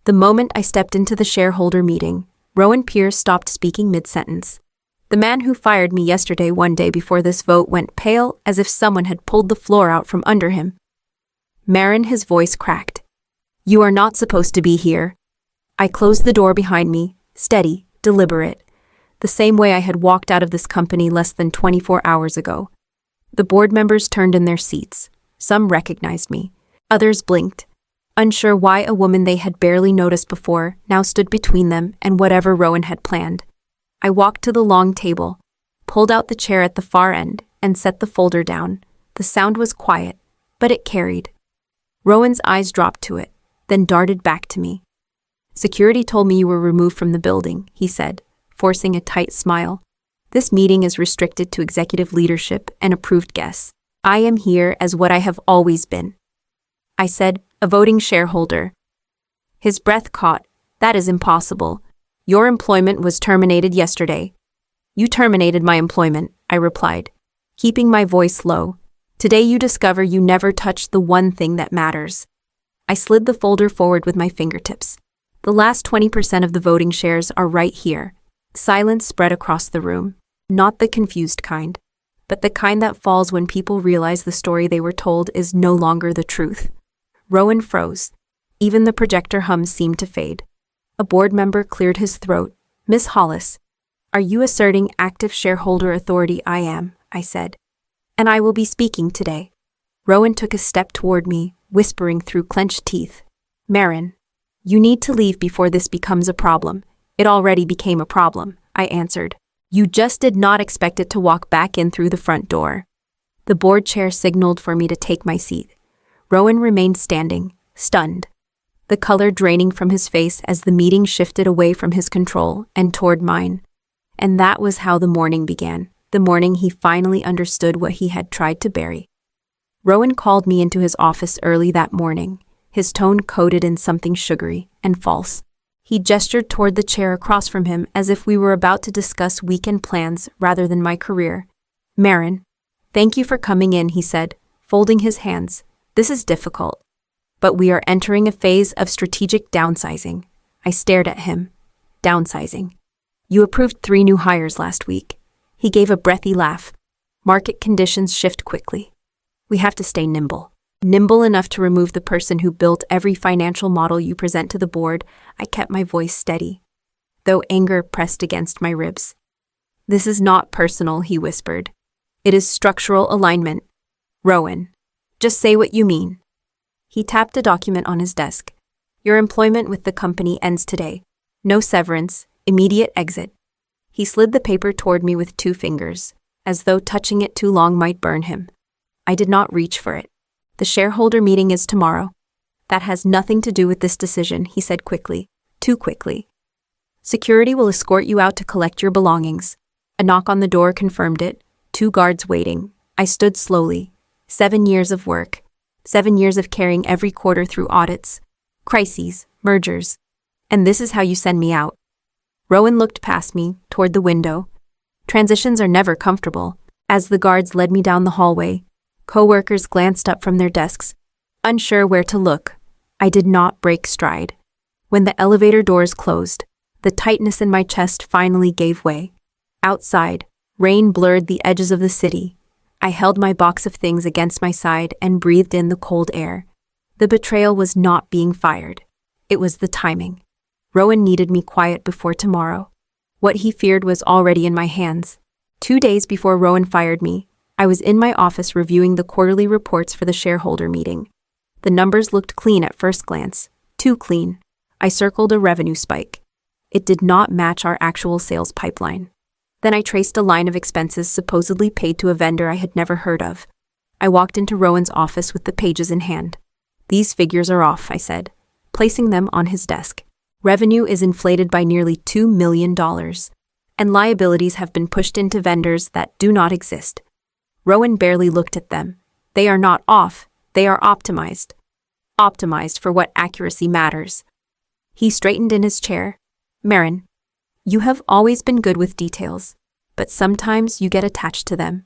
The moment I stepped into the shareholder meeting, Rowan Pierce stopped speaking mid-sentence. The man who fired me yesterday, one day before this vote, went pale as if someone had pulled the floor out from under him. Marin, his voice cracked. You are not supposed to be here. I closed the door behind me, steady, deliberate, the same way I had walked out of this company less than 24 hours ago. The board members turned in their seats. Some recognized me. Others blinked, unsure why a woman they had barely noticed before now stood between them and whatever Rowan had planned. I walked to the long table, pulled out the chair at the far end, and set the folder down. The sound was quiet, but it carried. Rowan's eyes dropped to it, then darted back to me. Security told me you were removed from the building, he said, forcing a tight smile. This meeting is restricted to executive leadership and approved guests. I am here as what I have always been. I said, a voting shareholder. His breath caught. That is impossible. Your employment was terminated yesterday. You terminated my employment, I replied, keeping my voice low. Today you discover you never touched the one thing that matters. I slid the folder forward with my fingertips. The last 20% of the voting shares are right here. Silence spread across the room. Not the confused kind, but the kind that falls when people realize the story they were told is no longer the truth. Rowan froze. Even the projector hum seemed to fade. A board member cleared his throat. Miss Hollis, are you asserting active shareholder authority? I am, I said. And I will be speaking today. Rowan took a step toward me, whispering through clenched teeth. Marin, you need to leave before this becomes a problem. It already became a problem, I answered. You just did not expect it to walk back in through the front door. The board chair signaled for me to take my seat. Rowan remained standing, stunned, the color draining from his face as the meeting shifted away from his control and toward mine. And that was how the morning began, the morning he finally understood what he had tried to bury. Rowan called me into his office early that morning, his tone coated in something sugary and false. He gestured toward the chair across from him as if we were about to discuss weekend plans rather than my career. Marin, thank you for coming in, he said, folding his hands. This is difficult, but we are entering a phase of strategic downsizing. I stared at him. Downsizing. You approved 3 new hires last week. He gave a breathy laugh. Market conditions shift quickly. We have to stay nimble. Nimble enough to remove the person who built every financial model you present to the board. I kept my voice steady, though anger pressed against my ribs. This is not personal, he whispered. It is structural alignment. Rowan, just say what you mean. He tapped a document on his desk. Your employment with the company ends today. No severance, immediate exit. He slid the paper toward me with 2 fingers, as though touching it too long might burn him. I did not reach for it. The shareholder meeting is tomorrow. That has nothing to do with this decision, he said quickly, too quickly. Security will escort you out to collect your belongings. A knock on the door confirmed it. 2 guards waiting. I stood slowly. 7 years of work. 7 years of carrying every quarter through audits, crises, mergers. And this is how you send me out. Rowan looked past me, toward the window. Transitions are never comfortable. As the guards led me down the hallway, co-workers glanced up from their desks, unsure where to look. I did not break stride. When the elevator doors closed, the tightness in my chest finally gave way. Outside, rain blurred the edges of the city. I held my box of things against my side and breathed in the cold air. The betrayal was not being fired. It was the timing. Rowan needed me quiet before tomorrow. What he feared was already in my hands. 2 days before Rowan fired me, I was in my office reviewing the quarterly reports for the shareholder meeting. The numbers looked clean at first glance. Too clean. I circled a revenue spike. It did not match our actual sales pipeline. Then I traced a line of expenses supposedly paid to a vendor I had never heard of. I walked into Rowan's office with the pages in hand. These figures are off, I said, placing them on his desk. Revenue is inflated by nearly $2 million, and liabilities have been pushed into vendors that do not exist. Rowan barely looked at them. They are not off, they are optimized. Optimized for what accuracy matters. He straightened in his chair. Marin, you have always been good with details, but sometimes you get attached to them.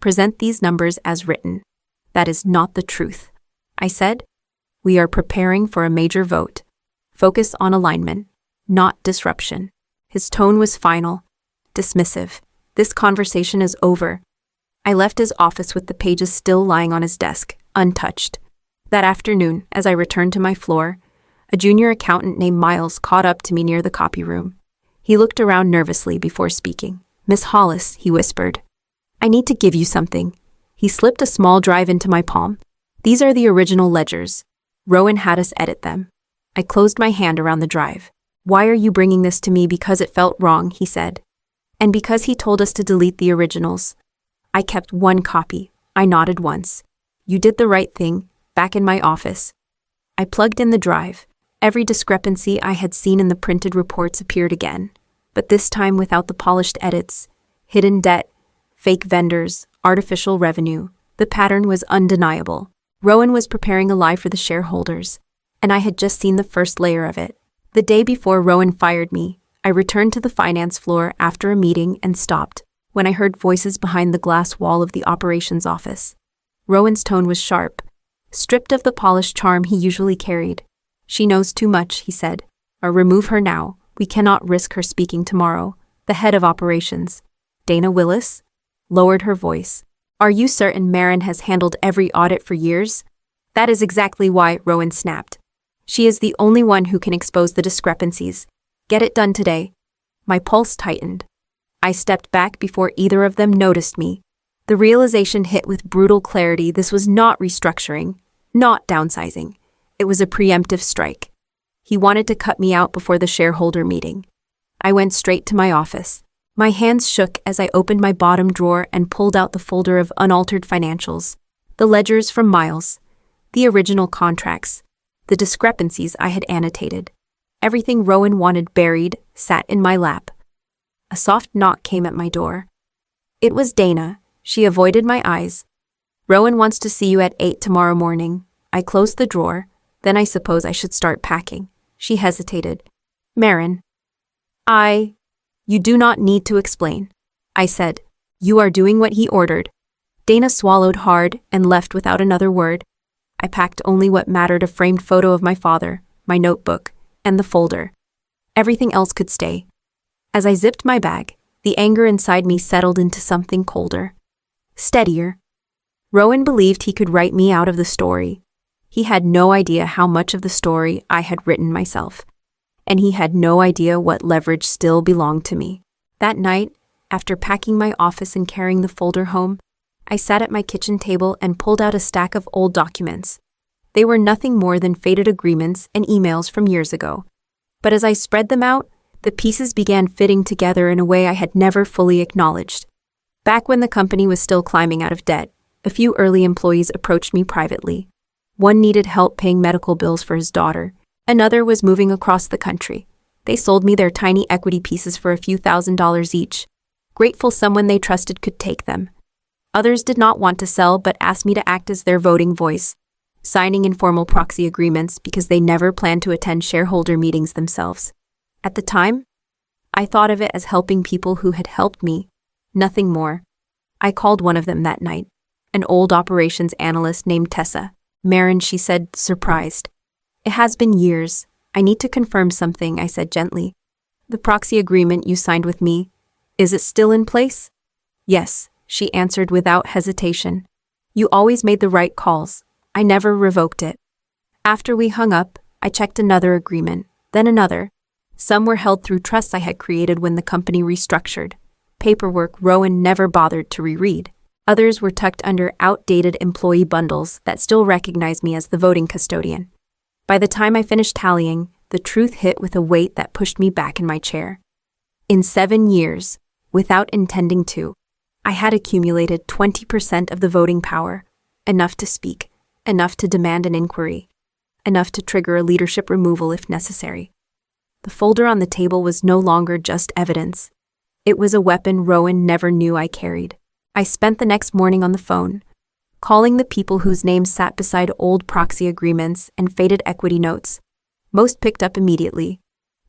Present these numbers as written. That is not the truth. I said, we are preparing for a major vote. Focus on alignment, not disruption. His tone was final, dismissive. This conversation is over. I left his office with the pages still lying on his desk, untouched. That afternoon, as I returned to my floor, a junior accountant named Miles caught up to me near the copy room. He looked around nervously before speaking. "Miss Hollis," he whispered, "I need to give you something." He slipped a small drive into my palm. "These are the original ledgers. Rowan had us edit them." I closed my hand around the drive. "Why are you bringing this to me?" "Because it felt wrong," he said. "And because he told us to delete the originals." I kept one copy. I nodded once. "You did the right thing." Back in my office, I plugged in the drive. Every discrepancy I had seen in the printed reports appeared again, but this time without the polished edits. Hidden debt, fake vendors, artificial revenue. The pattern was undeniable. Rowan was preparing a lie for the shareholders, and I had just seen the first layer of it. The day before Rowan fired me, I returned to the finance floor after a meeting and stopped when I heard voices behind the glass wall of the operations office. Rowan's tone was sharp, stripped of the polished charm he usually carried. "She knows too much," he said. "Or remove her now. We cannot risk her speaking tomorrow." The head of operations, Dana Willis, lowered her voice. "Are you certain Marin has handled every audit for years?" "That is exactly why," Rowan snapped. "She is the only one who can expose the discrepancies. Get it done today." My pulse tightened. I stepped back before either of them noticed me. The realization hit with brutal clarity. This was not restructuring, not downsizing. It was a preemptive strike. He wanted to cut me out before the shareholder meeting. I went straight to my office. My hands shook as I opened my bottom drawer and pulled out the folder of unaltered financials, the ledgers from Miles, the original contracts, the discrepancies I had annotated. Everything Rowan wanted buried sat in my lap. A soft knock came at my door. It was Dana. She avoided my eyes. "Rowan wants to see you at 8 tomorrow morning." I closed the drawer. Then I suppose I should start packing. She hesitated. "Marin." You do not need to explain," I said. "You are doing what he ordered." Dana swallowed hard and left without another word. I packed only what mattered: a framed photo of my father, my notebook, and the folder. Everything else could stay. As I zipped my bag, the anger inside me settled into something colder, steadier. Rowan believed he could write me out of the story. He had no idea how much of the story I had written myself, and he had no idea what leverage still belonged to me. That night, after packing my office and carrying the folder home, I sat at my kitchen table and pulled out a stack of old documents. They were nothing more than faded agreements and emails from years ago. But as I spread them out, the pieces began fitting together in a way I had never fully acknowledged. Back when the company was still climbing out of debt, a few early employees approached me privately. One needed help paying medical bills for his daughter. Another was moving across the country. They sold me their tiny equity pieces for a few $1,000s each, grateful someone they trusted could take them. Others did not want to sell but asked me to act as their voting voice, signing informal proxy agreements because they never planned to attend shareholder meetings themselves. At the time, I thought of it as helping people who had helped me, nothing more. I called one of them that night, an old operations analyst named Tessa. "Marin," she said, surprised. "It has been years. I need to confirm something," I said gently. "The proxy agreement you signed with me, is it still in place?" "Yes," she answered without hesitation. "You always made the right calls. I never revoked it." After we hung up, I checked another agreement, then another. Some were held through trusts I had created when the company restructured, paperwork Rowan never bothered to reread. Others were tucked under outdated employee bundles that still recognized me as the voting custodian. By the time I finished tallying, the truth hit with a weight that pushed me back in my chair. In 7 years, without intending to, I had accumulated 20% of the voting power, enough to speak, enough to demand an inquiry, enough to trigger a leadership removal if necessary. The folder on the table was no longer just evidence. It was a weapon Rowan never knew I carried. I spent the next morning on the phone, calling the people whose names sat beside old proxy agreements and faded equity notes. Most picked up immediately.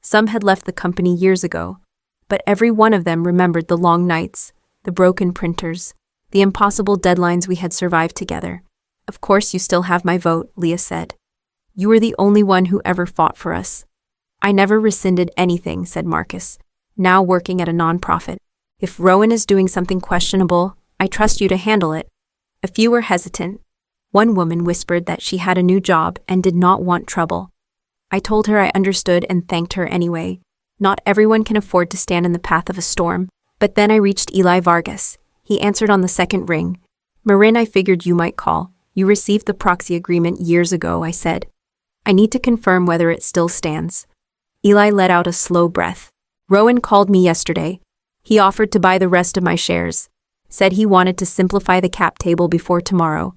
Some had left the company years ago, but every one of them remembered the long nights, the broken printers, the impossible deadlines we had survived together. "Of course you still have my vote," Leah said. "You were the only one who ever fought for us." I never rescinded anything, said Marcus, now working at a nonprofit. If Rowan is doing something questionable, I trust you to handle it. A few were hesitant. One woman whispered that she had a new job and did not want trouble. I told her I understood and thanked her anyway. Not everyone can afford to stand in the path of a storm. But then I reached Eli Vargas. He answered on the second ring. Marin, I figured you might call. You received the proxy agreement years ago, I said. I need to confirm whether it still stands. Eli let out a slow breath. Rowan called me yesterday. He offered to buy the rest of my shares. Said he wanted to simplify the cap table before tomorrow.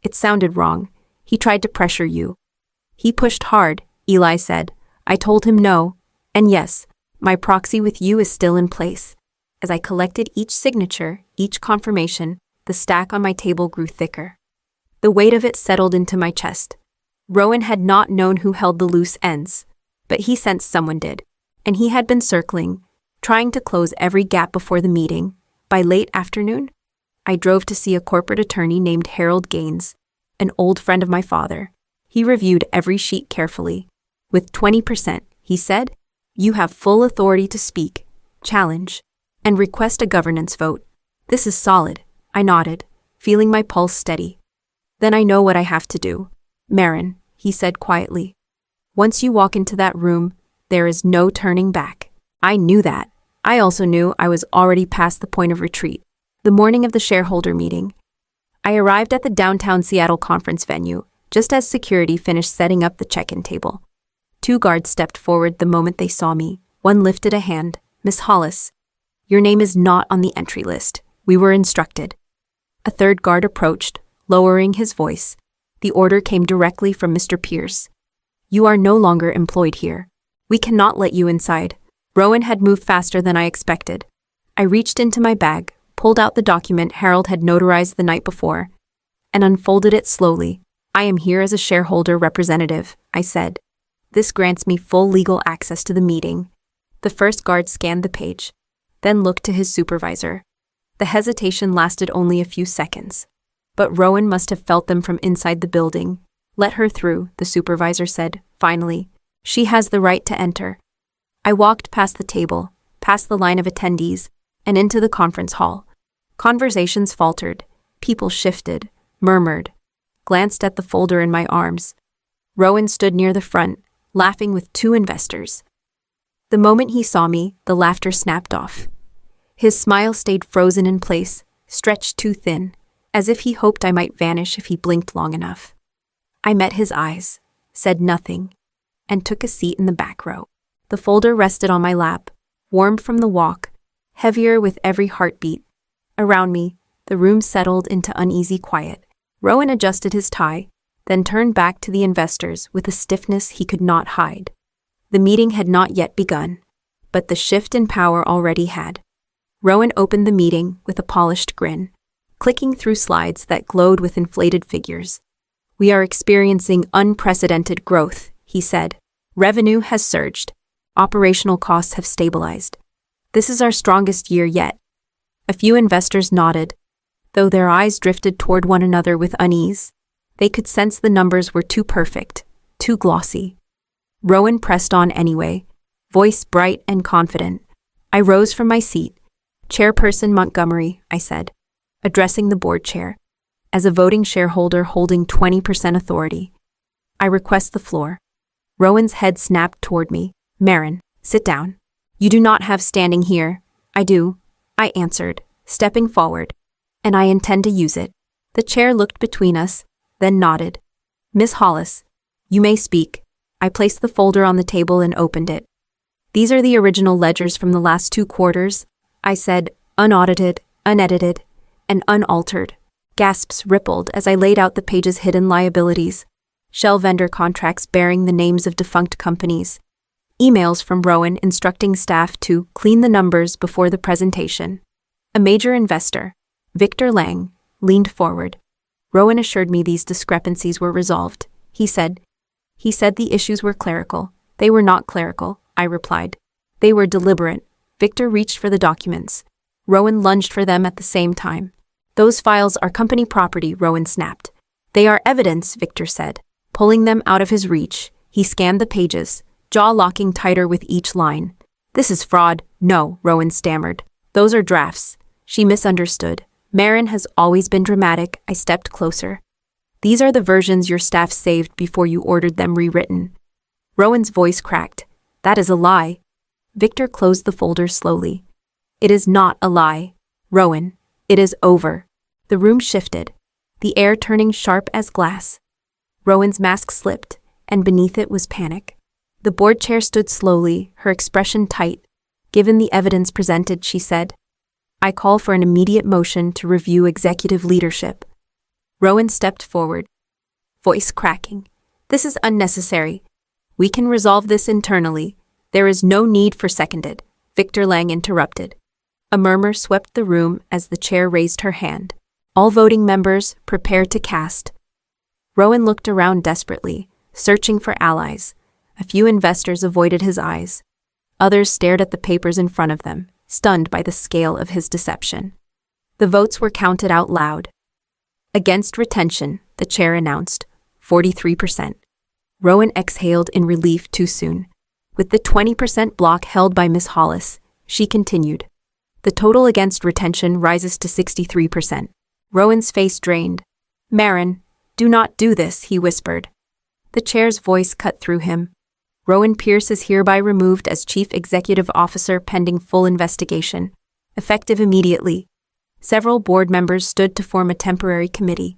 It sounded wrong. He tried to pressure you. He pushed hard, Eli said. I told him no. And yes, my proxy with you is still in place. As I collected each signature, each confirmation, the stack on my table grew thicker. The weight of it settled into my chest. Rowan had not known who held the loose ends, but he sensed someone did. And he had been circling, trying to close every gap before the meeting. By late afternoon, I drove to see a corporate attorney named Harold Gaines, an old friend of my father. He reviewed every sheet carefully. With 20%, he said, you have full authority to speak, challenge, and request a governance vote. This is solid, I nodded, feeling my pulse steady. Then I know what I have to do. Marin, he said quietly. Once you walk into that room, there is no turning back. I knew that. I also knew I was already past the point of retreat. The morning of the shareholder meeting, I arrived at the downtown Seattle conference venue, just as security finished setting up the check-in table. 2 guards stepped forward the moment they saw me. One lifted a hand. Miss Hollis, your name is not on the entry list. We were instructed. A third guard approached, lowering his voice. The order came directly from Mr. Pierce. You are no longer employed here. We cannot let you inside. Rowan had moved faster than I expected. I reached into my bag, pulled out the document Harold had notarized the night before, and unfolded it slowly. I am here as a shareholder representative, I said. This grants me full legal access to the meeting. The first guard scanned the page, then looked to his supervisor. The hesitation lasted only a few seconds, but Rowan must have felt them from inside the building. Let her through, the supervisor said, finally. She has the right to enter. I walked past the table, past the line of attendees, and into the conference hall. Conversations faltered. People shifted, murmured, glanced at the folder in my arms. Rowan stood near the front, laughing with 2 investors. The moment he saw me, the laughter snapped off. His smile stayed frozen in place, stretched too thin, as if he hoped I might vanish if he blinked long enough. I met his eyes, said nothing, and took a seat in the back row. The folder rested on my lap, warm from the walk, heavier with every heartbeat. Around me, the room settled into uneasy quiet. Rowan adjusted his tie, then turned back to the investors with a stiffness he could not hide. The meeting had not yet begun, but the shift in power already had. Rowan opened the meeting with a polished grin, clicking through slides that glowed with inflated figures. We are experiencing unprecedented growth, he said. Revenue has surged. Operational costs have stabilized. This is our strongest year yet. A few investors nodded, though their eyes drifted toward one another with unease. They could sense the numbers were too perfect, too glossy. Rowan pressed on anyway, voice bright and confident. I rose from my seat. Chairperson Montgomery, I said, addressing the board chair. As a voting shareholder holding 20% authority, I request the floor. Rowan's head snapped toward me. Marin, sit down. You do not have standing here. I do, I answered, stepping forward, and I intend to use it. The chair looked between us, then nodded. Miss Hollis, you may speak. I placed the folder on the table and opened it. These are the original ledgers from the last 2 quarters, I said, unaudited, unedited, and unaltered. Gasps rippled as I laid out the page's hidden liabilities. Shell vendor contracts bearing the names of defunct companies. Emails from Rowan instructing staff to clean the numbers before the presentation. A major investor, Victor Lang, leaned forward. Rowan assured me these discrepancies were resolved. He said the issues were clerical. They were not clerical, I replied. They were deliberate. Victor reached for the documents. Rowan lunged for them at the same time. Those files are company property, Rowan snapped. They are evidence, Victor said. Pulling them out of his reach, he scanned the pages, jaw locking tighter with each line. "This is fraud." "No," Rowan stammered. "Those are drafts." She misunderstood. "Marin has always been dramatic." I stepped closer. "These are the versions your staff saved before you ordered them rewritten." Rowan's voice cracked. "That is a lie." Victor closed the folder slowly. "It is not a lie. Rowan, it is over." The room shifted, the air turning sharp as glass. Rowan's mask slipped, and beneath it was panic. The board chair stood slowly, her expression tight. "Given the evidence presented," she said, "I call for an immediate motion to review executive leadership." Rowan stepped forward, voice cracking. "This is unnecessary. We can resolve this internally. There is no need for seconded." Victor Lang interrupted. A murmur swept the room as the chair raised her hand. "All voting members, prepare to cast." Rowan looked around desperately, searching for allies. A few investors avoided his eyes. Others stared at the papers in front of them, stunned by the scale of his deception. The votes were counted out loud. "Against retention," the chair announced, 43%. Rowan exhaled in relief too soon. With the 20% block held by Miss Hollis, she continued. "The total against retention rises to 63%. Rowan's face drained. "Marin, do not do this," he whispered. The chair's voice cut through him. "Rowan Pierce is hereby removed as Chief Executive Officer pending full investigation, effective immediately." Several board members stood to form a temporary committee.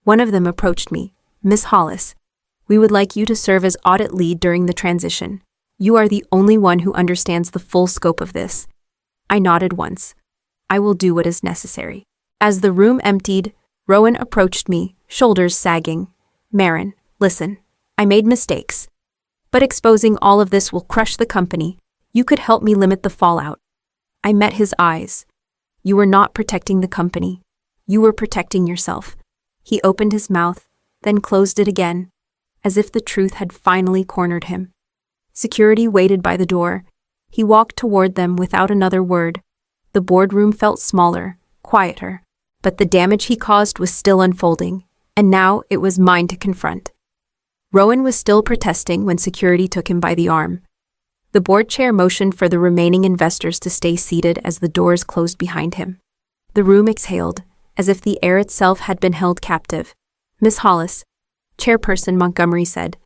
One of them approached me. "Miss Hollis, we would like you to serve as audit lead during the transition. You are the only one who understands the full scope of this." I nodded once. "I will do what is necessary." As the room emptied, Rowan approached me, shoulders sagging. "Marin, listen, I made mistakes. But exposing all of this will crush the company. You could help me limit the fallout." I met his eyes. "You were not protecting the company. You were protecting yourself." He opened his mouth, then closed it again, as if the truth had finally cornered him. Security waited by the door. He walked toward them without another word. The boardroom felt smaller, quieter. But the damage he caused was still unfolding, and now it was mine to confront. Rowan was still protesting when security took him by the arm. The board chair motioned for the remaining investors to stay seated as the doors closed behind him. The room exhaled, as if the air itself had been held captive. "Miss Hollis," Chairperson Montgomery said,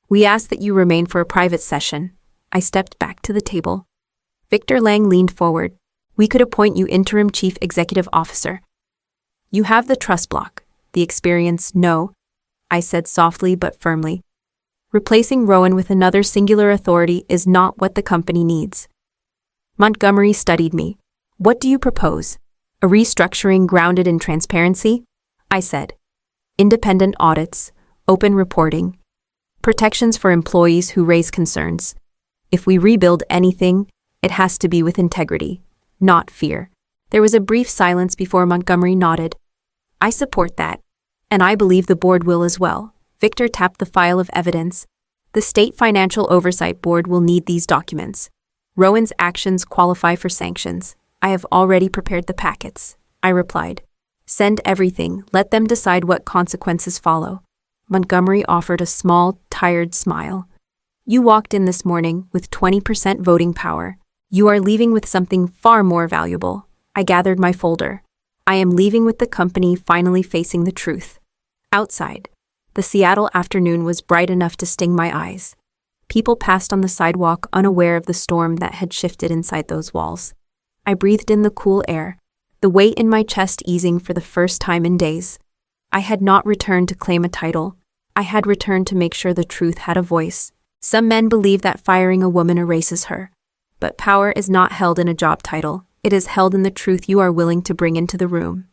"we ask that you remain for a private session." I stepped back to the table. Victor Lang leaned forward. "We could appoint you interim chief executive officer." "You have the trust block, the experience, no," I said softly but firmly. "Replacing Rowan with another singular authority is not what the company needs." Montgomery studied me. "What do you propose? A restructuring grounded in transparency?" I said. "Independent audits, open reporting, protections for employees who raise concerns. If we rebuild anything, it has to be with integrity, not fear." There was a brief silence before Montgomery nodded. "I support that, and I believe the board will as well." Victor tapped the file of evidence. "The State Financial Oversight Board will need these documents. Rowan's actions qualify for sanctions. I have already prepared the packets," I replied. "Send everything, let them decide what consequences follow." Montgomery offered a small, tired smile. "You walked in this morning with 20% voting power. You are leaving with something far more valuable." I gathered my folder. "I am leaving with the company finally facing the truth." Outside, the Seattle afternoon was bright enough to sting my eyes. People passed on the sidewalk unaware of the storm that had shifted inside those walls. I breathed in the cool air, the weight in my chest easing for the first time in days. I had not returned to claim a title. I had returned to make sure the truth had a voice. Some men believe that firing a woman erases her. But power is not held in a job title. It is held in the truth you are willing to bring into the room.